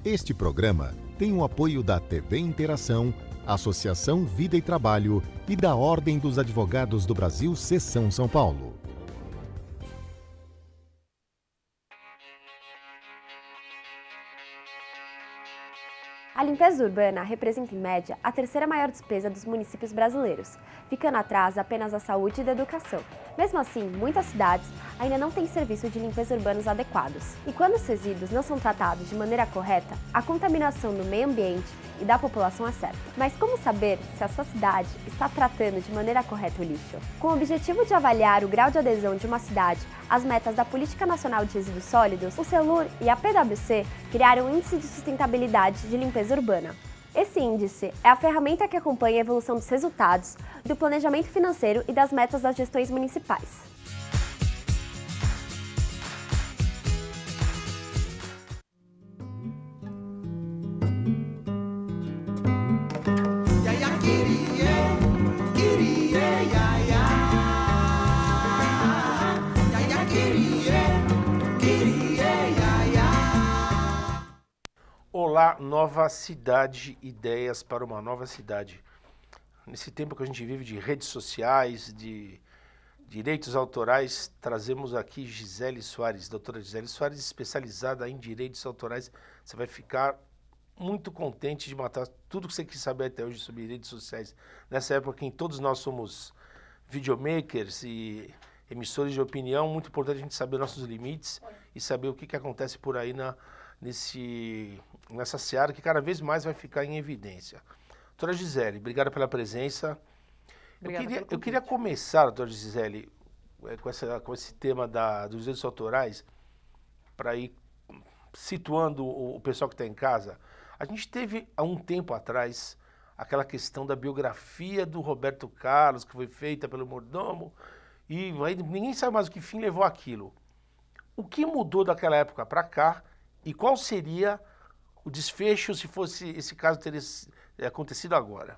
Este programa tem o apoio da TV Interação, Associação Vida e Trabalho e da Ordem dos Advogados do Brasil, Seção São Paulo. A limpeza urbana representa, em média, a terceira maior despesa dos municípios brasileiros, ficando atrás apenas da saúde e da educação. Mesmo assim, muitas cidades ainda não têm serviço de limpeza urbanos adequados. E quando os resíduos não são tratados de maneira correta, a contaminação do meio ambiente e da população é certa. Mas como saber se a sua cidade está tratando de maneira correta o lixo? Com o objetivo de avaliar o grau de adesão de uma cidade às metas da Política Nacional de Resíduos Sólidos, o CELUR e a PwC criaram o Índice de Sustentabilidade de Limpeza Urbana. Esse índice é a ferramenta que acompanha a evolução dos resultados, do planejamento financeiro e das metas das gestões municipais. Olá, nova cidade, ideias para uma nova cidade. Nesse tempo que a gente vive de redes sociais, de direitos autorais, trazemos aqui Gisele Soares, doutora Gisele Soares, especializada em direitos autorais. Você vai ficar muito contente de matar tudo que você quis saber até hoje sobre redes sociais. Nessa época em que todos nós somos videomakers e emissores de opinião, muito importante a gente saber nossos limites e saber o que acontece por aí nessa seara que cada vez mais vai ficar em evidência. Doutora Gisele, obrigado pela presença. Eu queria começar, doutora Gisele, com esse tema dos direitos autorais, para ir situando o pessoal que está em casa. A gente teve, há um tempo atrás, aquela questão da biografia do Roberto Carlos, que foi feita pelo mordomo, e aí ninguém sabe mais o que fim levou aquilo. O que mudou daquela época para cá e qual seria o desfecho se fosse esse caso ter acontecido agora?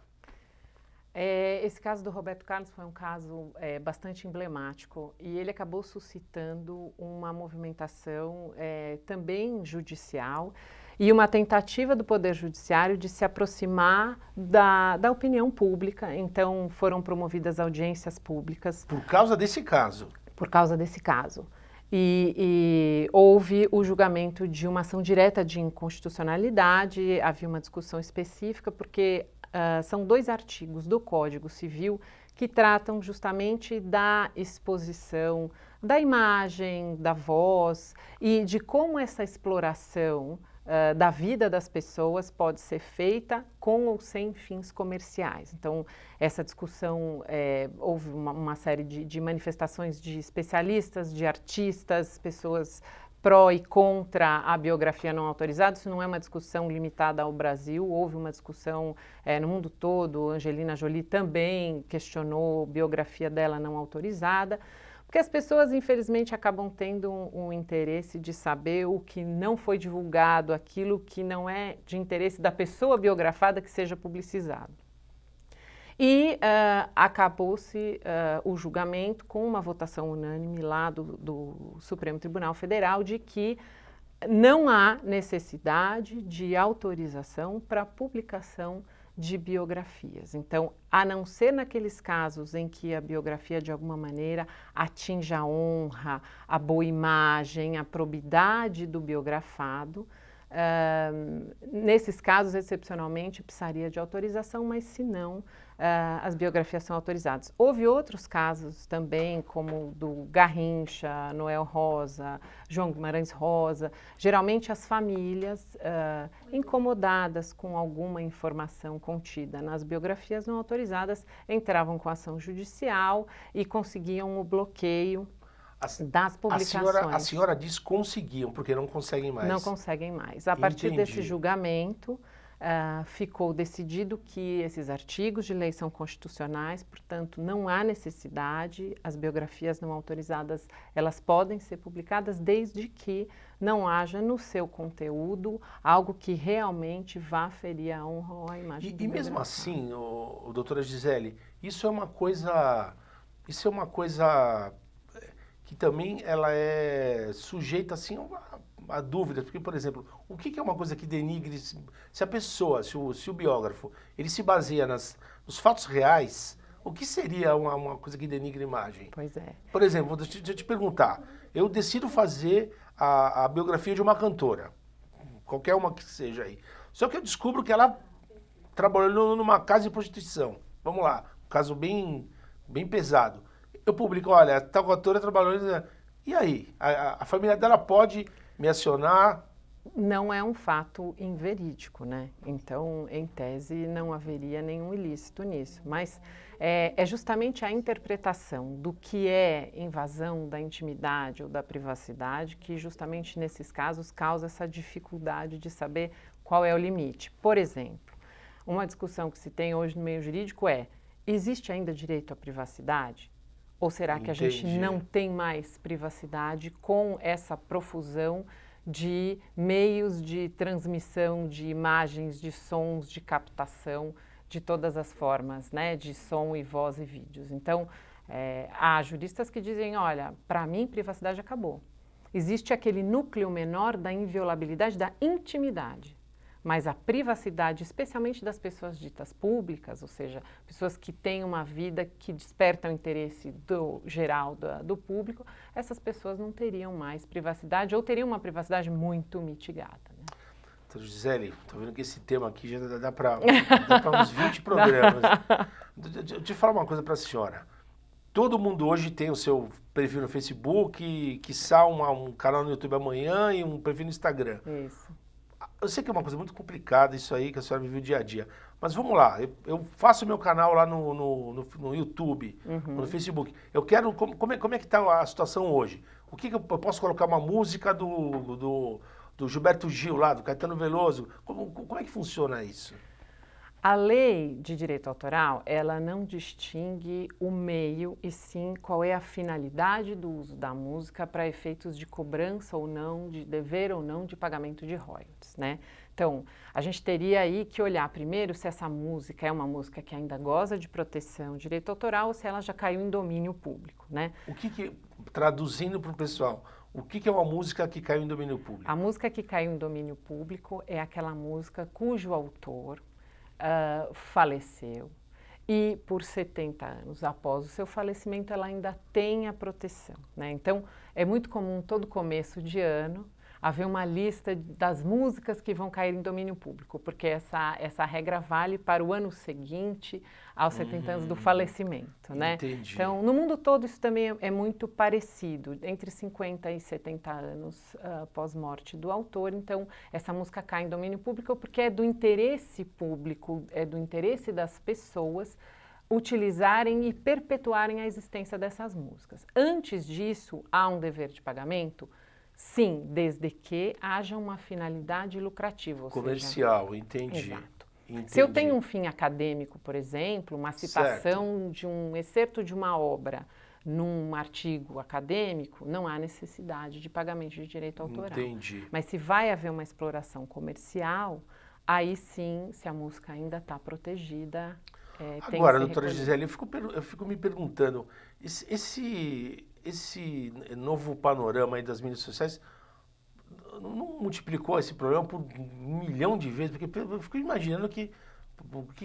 Esse caso do Roberto Carlos foi um caso bastante emblemático e ele acabou suscitando uma movimentação também judicial e uma tentativa do Poder Judiciário de se aproximar da opinião pública. Então foram promovidas audiências públicas. Por causa desse caso? Por causa desse caso. E houve o julgamento de uma ação direta de inconstitucionalidade, havia uma discussão específica, porque são 2 artigos do Código Civil que tratam justamente da exposição da imagem, da voz e de como essa exploração da vida das pessoas pode ser feita com ou sem fins comerciais. Então, essa discussão, houve uma série de manifestações de especialistas, de artistas, pessoas pró e contra a biografia não autorizada. Isso não é uma discussão limitada ao Brasil, houve uma discussão no mundo todo. Angelina Jolie também questionou a biografia dela não autorizada. Porque as pessoas, infelizmente, acabam tendo um interesse de saber o que não foi divulgado, aquilo que não é de interesse da pessoa biografada que seja publicizado. E acabou-se o julgamento com uma votação unânime lá do Supremo Tribunal Federal de que não há necessidade de autorização para publicação de biografias. Então, a não ser naqueles casos em que a biografia de alguma maneira atinja a honra, a boa imagem, a probidade do biografado, nesses casos, excepcionalmente, precisaria de autorização, mas se não, as biografias são autorizadas. Houve outros casos também, como do Garrincha, Noel Rosa, João Guimarães Rosa. Geralmente as famílias incomodadas com alguma informação contida nas biografias não autorizadas entravam com ação judicial e conseguiam o bloqueio das publicações. A senhora diz conseguiam, porque não conseguem mais. Não conseguem mais. A partir desse julgamento, ficou decidido que esses artigos de lei são constitucionais, portanto, não há necessidade, as biografias não autorizadas, elas podem ser publicadas desde que não haja no seu conteúdo algo que realmente vá ferir a honra ou a imagem do biografado. Mesmo assim, doutora Gisele, isso é uma coisa que também ela é sujeita assim, a a dúvida, porque, por exemplo, o que é uma coisa que denigre, se a pessoa, se o biógrafo, ele se baseia nos fatos reais, o que seria uma coisa que denigre a imagem? Pois é. Por exemplo, deixa eu te perguntar, eu decido fazer a biografia de uma cantora, qualquer uma que seja aí, só que eu descubro que ela trabalhou numa casa de prostituição, vamos lá, um caso bem pesado, eu publico, olha, tal cantora trabalhou, e aí? A família dela pode me acionar? Não é um fato inverídico, né? Então, em tese, não haveria nenhum ilícito nisso. Mas é justamente a interpretação do que é invasão da intimidade ou da privacidade que, justamente nesses casos, causa essa dificuldade de saber qual é o limite. Por exemplo, uma discussão que se tem hoje no meio jurídico é: existe ainda direito à privacidade? Ou será que a gente não tem mais privacidade com essa profusão de meios de transmissão de imagens, de sons, de captação, de todas as formas, né, de som e voz e vídeos? Então, há juristas que dizem, olha, para mim privacidade acabou. Existe aquele núcleo menor da inviolabilidade, da intimidade. Mas a privacidade, especialmente das pessoas ditas públicas, ou seja, pessoas que têm uma vida que desperta o interesse do geral, do público, essas pessoas não teriam mais privacidade ou teriam uma privacidade muito mitigada. Né? Doutora Gisele, estou vendo que esse tema aqui já dá para uns 20 programas. Deixa eu falar uma coisa para a senhora. Todo mundo hoje tem o seu perfil no Facebook, quiçá um canal no YouTube amanhã e um perfil no Instagram. Isso. Eu sei que é uma coisa muito complicada isso aí, que a senhora vive o dia a dia. Mas vamos lá, eu faço meu canal lá no YouTube, no Facebook. Eu quero, como é que está a situação hoje? O que eu posso colocar uma música do Gilberto Gil lá, do Caetano Veloso? Como é que funciona isso? A lei de direito autoral, ela não distingue o meio e sim qual é a finalidade do uso da música para efeitos de cobrança ou não, de dever ou não de pagamento de royalties, né? Então, a gente teria aí que olhar primeiro se essa música é uma música que ainda goza de proteção de direito autoral ou se ela já caiu em domínio público, né? Traduzindo para o pessoal, o que é uma música que caiu em domínio público? A música que caiu em domínio público é aquela música cujo autor faleceu e por 70 anos após o seu falecimento ela ainda tem a proteção, né? Então é muito comum todo começo de ano haver uma lista das músicas que vão cair em domínio público, porque essa regra vale para o ano seguinte aos 70 anos do falecimento, né? Entendi. Então, no mundo todo isso também é muito parecido, entre 50 e 70 anos pós-morte do autor. Então, essa música cai em domínio público porque é do interesse público, é do interesse das pessoas utilizarem e perpetuarem a existência dessas músicas. Antes disso, há um dever de pagamento? Sim, desde que haja uma finalidade lucrativa. Ou comercial, seja, entendi. Exato. Entendi. Se eu tenho um fim acadêmico, por exemplo, uma citação de um excerto de uma obra num artigo acadêmico, não há necessidade de pagamento de direito autoral. Entendi. Mas se vai haver uma exploração comercial, aí sim, se a música ainda está protegida, tem Agora, que ser doutora recolhida. Gisele, eu fico me perguntando, esse novo panorama aí das mídias sociais não multiplicou esse problema por 1 milhão de vezes? Porque eu fico imaginando que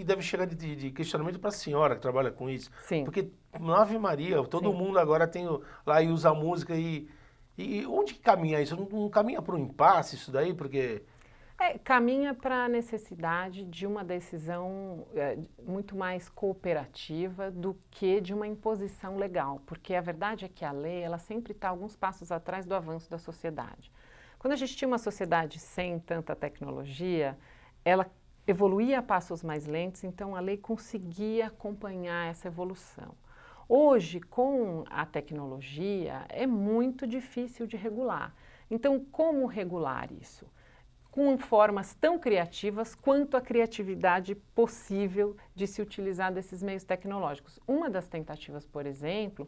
deve chegar de questionamento para a senhora que trabalha com isso. Sim. Porque, Ave Maria, todo mundo agora tem lá e usa a música e onde que caminha isso? Não caminha para um impasse isso daí? Porque... Caminha para a necessidade de uma decisão muito mais cooperativa do que de uma imposição legal, porque a verdade é que a lei ela sempre está alguns passos atrás do avanço da sociedade. Quando a gente tinha uma sociedade sem tanta tecnologia, ela evoluía a passos mais lentos, então a lei conseguia acompanhar essa evolução. Hoje, com a tecnologia, é muito difícil de regular. Então, como regular isso? Com formas tão criativas quanto a criatividade possível de se utilizar desses meios tecnológicos. Uma das tentativas, por exemplo,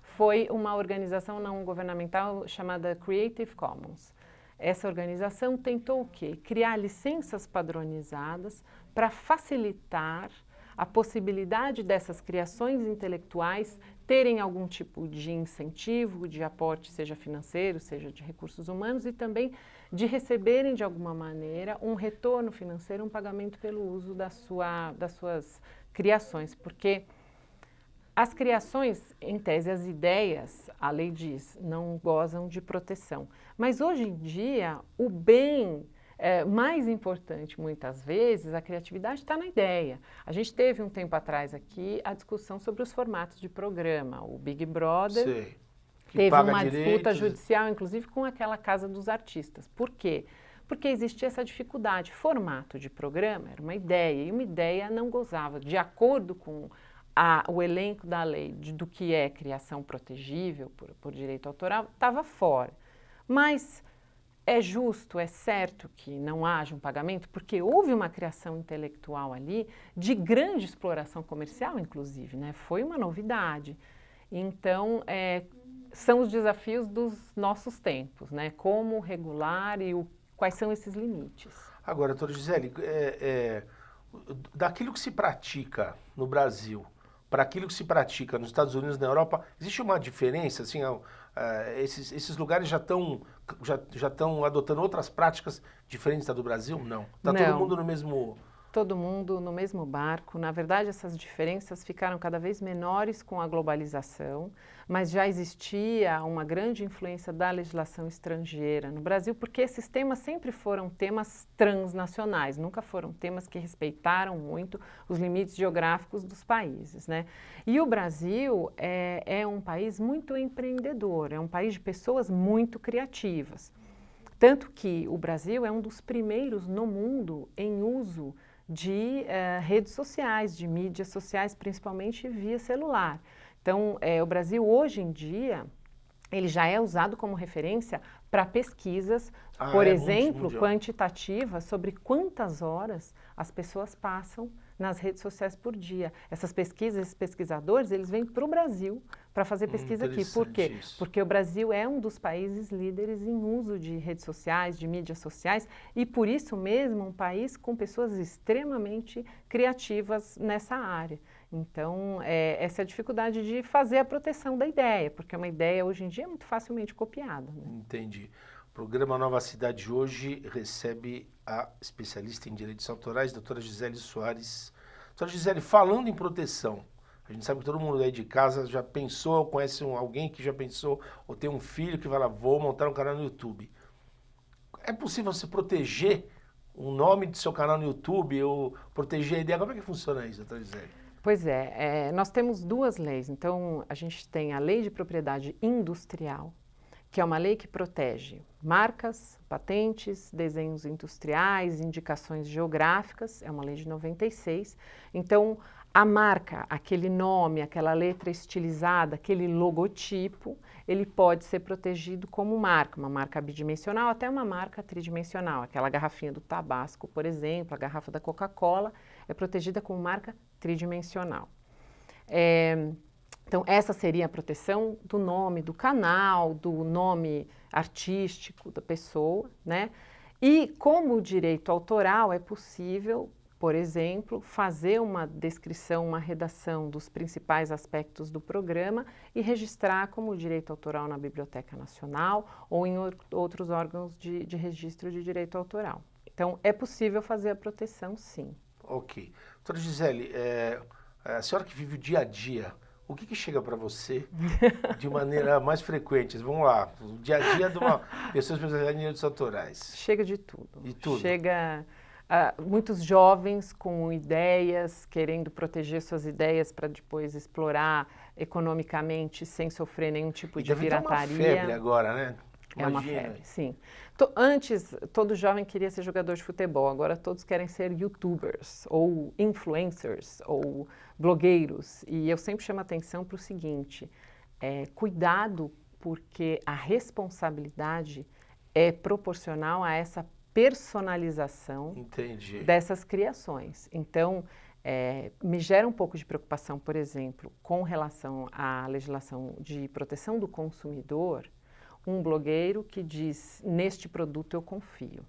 foi uma organização não governamental chamada Creative Commons. Essa organização tentou o quê? Criar licenças padronizadas para facilitar a possibilidade dessas criações intelectuais terem algum tipo de incentivo, de aporte, seja financeiro, seja de recursos humanos, e também de receberem, de alguma maneira, um retorno financeiro, um pagamento pelo uso das suas criações. Porque as criações, em tese, as ideias, a lei diz, não gozam de proteção. Mas hoje em dia, o bem mais importante, muitas vezes, a criatividade está na ideia. A gente teve um tempo atrás aqui a discussão sobre os formatos de programa. O Big Brother teve uma disputa judicial, inclusive com aquela Casa dos Artistas. Por quê? Porque existia essa dificuldade. Formato de programa era uma ideia, e uma ideia não gozava, de acordo com o elenco da lei do que é criação protegível por direito autoral, estava fora. Mas é justo, é certo que não haja um pagamento, porque houve uma criação intelectual ali de grande exploração comercial, inclusive, né? Foi uma novidade. Então, são os desafios dos nossos tempos, né? Como regular e quais são esses limites. Agora, doutora Gisele, daquilo que se pratica no Brasil para aquilo que se pratica nos Estados Unidos e na Europa, existe uma diferença? Assim, esses lugares já estão adotando outras práticas diferentes da do Brasil? Não. Está todo mundo no mesmo... Todo mundo no mesmo barco. Na verdade, essas diferenças ficaram cada vez menores com a globalização, mas já existia uma grande influência da legislação estrangeira no Brasil, porque esses temas sempre foram temas transnacionais, nunca foram temas que respeitaram muito os limites geográficos dos países, né? E o Brasil é um país muito empreendedor, é um país de pessoas muito criativas. Tanto que o Brasil é um dos primeiros no mundo em uso de redes sociais, de mídias sociais, principalmente via celular. Então, o Brasil hoje em dia, ele já é usado como referência para pesquisas, por exemplo, quantitativas, sobre quantas horas as pessoas passam nas redes sociais por dia. Essas pesquisas, esses pesquisadores, eles vêm para o Brasil para fazer pesquisa aqui. Por quê? Porque o Brasil é um dos países líderes em uso de redes sociais, de mídias sociais, e por isso mesmo um país com pessoas extremamente criativas nessa área. Então, essa é a dificuldade de fazer a proteção da ideia, porque uma ideia hoje em dia é muito facilmente copiada, né? Entendi. O programa Nova Cidade hoje recebe a especialista em direitos autorais, doutora Gisele Soares. Doutora Gisele, falando em proteção, a gente sabe que todo mundo aí de casa já pensou, conhece alguém que já pensou, ou tem um filho que vai lá, vou montar um canal no YouTube. É possível você proteger o nome do seu canal no YouTube, ou proteger a ideia? Como é que funciona isso, doutora Gisele? Pois nós temos duas leis. Então, a gente tem a Lei de Propriedade Industrial, que é uma lei que protege marcas, patentes, desenhos industriais, indicações geográficas, é uma lei de 96. Então, a marca, aquele nome, aquela letra estilizada, aquele logotipo, ele pode ser protegido como marca, uma marca bidimensional, até uma marca tridimensional. Aquela garrafinha do Tabasco, por exemplo, a garrafa da Coca-Cola, é protegida como marca tridimensional. Então, essa seria a proteção do nome do canal, do nome artístico da pessoa, né? E como o direito autoral é possível, por exemplo, fazer uma descrição, uma redação dos principais aspectos do programa e registrar como direito autoral na Biblioteca Nacional ou em outros órgãos de registro de direito autoral. Então, é possível fazer a proteção, sim. Ok. Doutora Gisele, a senhora que vive o dia a dia, o que chega para você de maneira mais frequente? Vamos lá, o dia a dia de uma pessoa especializada em direitos autorais. Chega de tudo. De tudo. Chega muitos jovens com ideias, querendo proteger suas ideias para depois explorar economicamente sem sofrer nenhum tipo de pirataria. Deve ter uma febre agora, né? Imagina. É uma febre, sim. Antes, todo jovem queria ser jogador de futebol, agora todos querem ser youtubers, ou influencers, ou blogueiros. E eu sempre chamo a atenção para o seguinte, cuidado, porque a responsabilidade é proporcional a essa personalização dessas criações. Então, me gera um pouco de preocupação, por exemplo, com relação à legislação de proteção do consumidor, um blogueiro que diz, neste produto eu confio.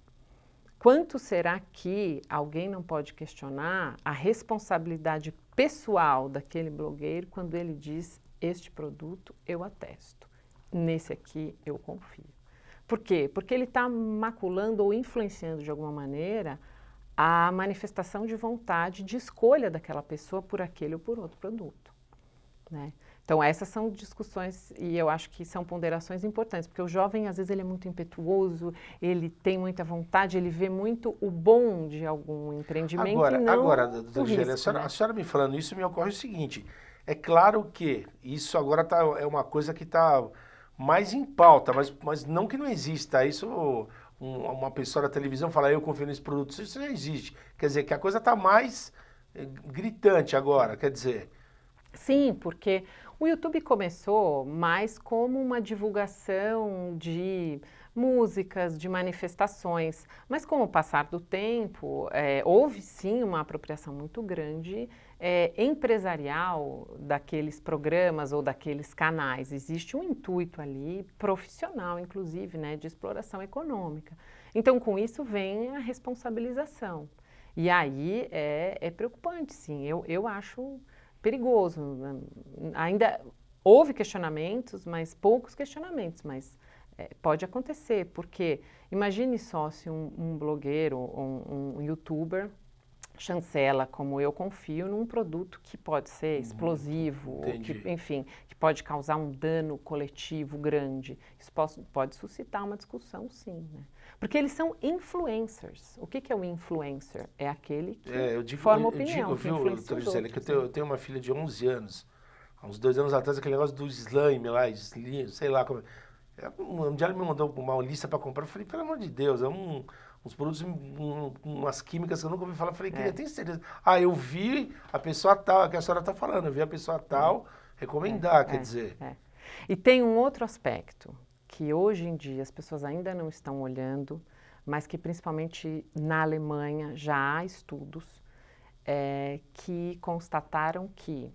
quanto será que alguém não pode questionar a responsabilidade pessoal daquele blogueiro quando ele diz: este produto eu atesto, nesse aqui eu confio. Por quê? Porque ele está maculando ou influenciando de alguma maneira a manifestação de vontade, de escolha daquela pessoa por aquele ou por outro produto, né? Então, essas são discussões e eu acho que são ponderações importantes, porque o jovem, às vezes, ele é muito impetuoso, ele tem muita vontade, ele vê muito o bom de algum empreendimento e não doutora Gisele, a senhora me falando isso, me ocorre o seguinte, é claro que isso agora é uma coisa que está mais em pauta, mas não que não exista isso, uma pessoa da televisão fala, eu confio nesse produto, isso não existe. Quer dizer, que a coisa está mais gritante agora, quer dizer... Sim, porque o YouTube começou mais como uma divulgação de músicas, de manifestações, mas com o passar do tempo, houve sim uma apropriação muito grande empresarial daqueles programas ou daqueles canais. Existe um intuito ali, profissional inclusive, né, de exploração econômica. Então, com isso vem a responsabilização. E aí é preocupante, sim, eu acho... perigoso. Ainda houve questionamentos, mas poucos questionamentos, mas pode acontecer, porque imagine só se um blogueiro ou um youtuber chancela, como eu confio, num produto que pode ser explosivo, que, enfim, que pode causar um dano coletivo grande. Isso pode suscitar uma discussão, sim, né? Porque eles são influencers. O que é o influencer? É aquele que forma opinião, que influencia os outros. Gisele, que eu tenho uma filha de 11 anos. Há uns 2 anos atrás, aquele negócio do slime lá, sei lá como... Um dia ela me mandou uma lista para comprar, eu falei, pelo amor de Deus, uns produtos, umas químicas que eu nunca ouvi falar, eu falei, eu tenho certeza. Ah, eu vi a pessoa tal, que a senhora está falando, eu vi a pessoa tal recomendar, quer dizer. E tem um outro aspecto, que hoje em dia as pessoas ainda não estão olhando, mas que principalmente na Alemanha já há estudos que constataram que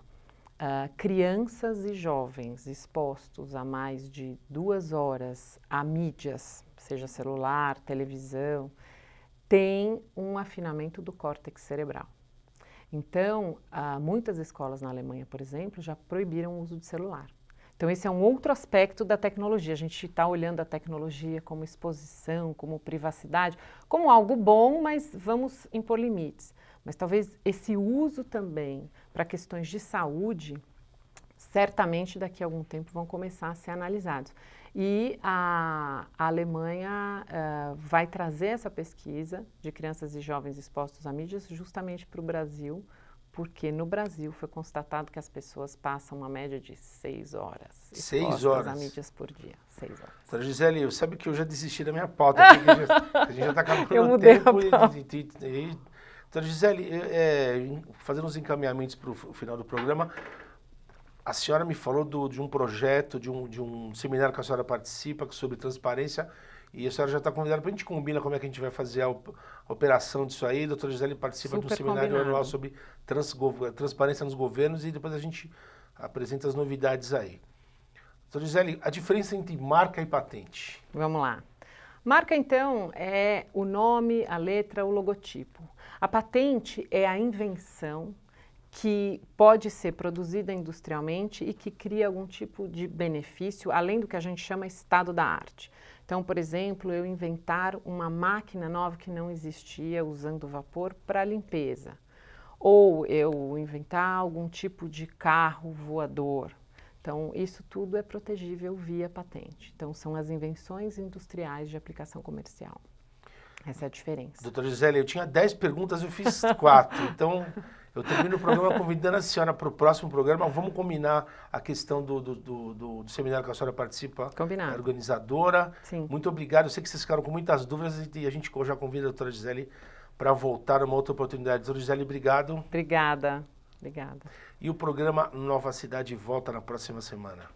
crianças e jovens expostos a mais de 2 horas a mídias, seja celular, televisão, têm um afinamento do córtex cerebral. Então, muitas escolas na Alemanha, por exemplo, já proibiram o uso de celular. Então, esse é um outro aspecto da tecnologia. A gente está olhando a tecnologia como exposição, como privacidade, como algo bom, mas vamos impor limites. Mas talvez esse uso também para questões de saúde, certamente daqui a algum tempo vão começar a ser analisados. E a Alemanha vai trazer essa pesquisa de crianças e jovens expostos a mídias justamente para o Brasil, porque no Brasil foi constatado que as pessoas passam uma média de 6 horas expostas a mídias por dia. 6 horas. Doutora Gisele, sabe que eu já desisti da minha pauta, aqui, a gente já está acabando o tempo. Doutora Gisele, fazendo os encaminhamentos para o final do programa, a senhora me falou de um projeto, de um seminário que a senhora participa sobre transparência, e a senhora já está convidada para a gente combinar como é que a gente vai fazer a operação disso aí. A doutora Gisele participa de um seminário anual sobre transparência nos governos e depois a gente apresenta as novidades aí. Doutora Gisele, a diferença entre marca e patente? Vamos lá. Marca, então, é o nome, a letra, o logotipo. A patente é a invenção que pode ser produzida industrialmente e que cria algum tipo de benefício, além do que a gente chama estado da arte. Então, por exemplo, eu inventar uma máquina nova que não existia usando vapor para limpeza. Ou eu inventar algum tipo de carro voador. Então, isso tudo é protegível via patente. Então, são as invenções industriais de aplicação comercial. Essa é a diferença. Doutora Gisele, eu tinha 10 perguntas, eu fiz 4. Então, eu termino o programa convidando a senhora para o próximo programa. Vamos combinar a questão do seminário que a senhora participa. Combinado. Organizadora. Sim. Muito obrigado. Eu sei que vocês ficaram com muitas dúvidas e a gente já convida a doutora Gisele para voltar numa outra oportunidade. Doutora Gisele, obrigado. Obrigada. Obrigada. E o programa Nova Cidade volta na próxima semana.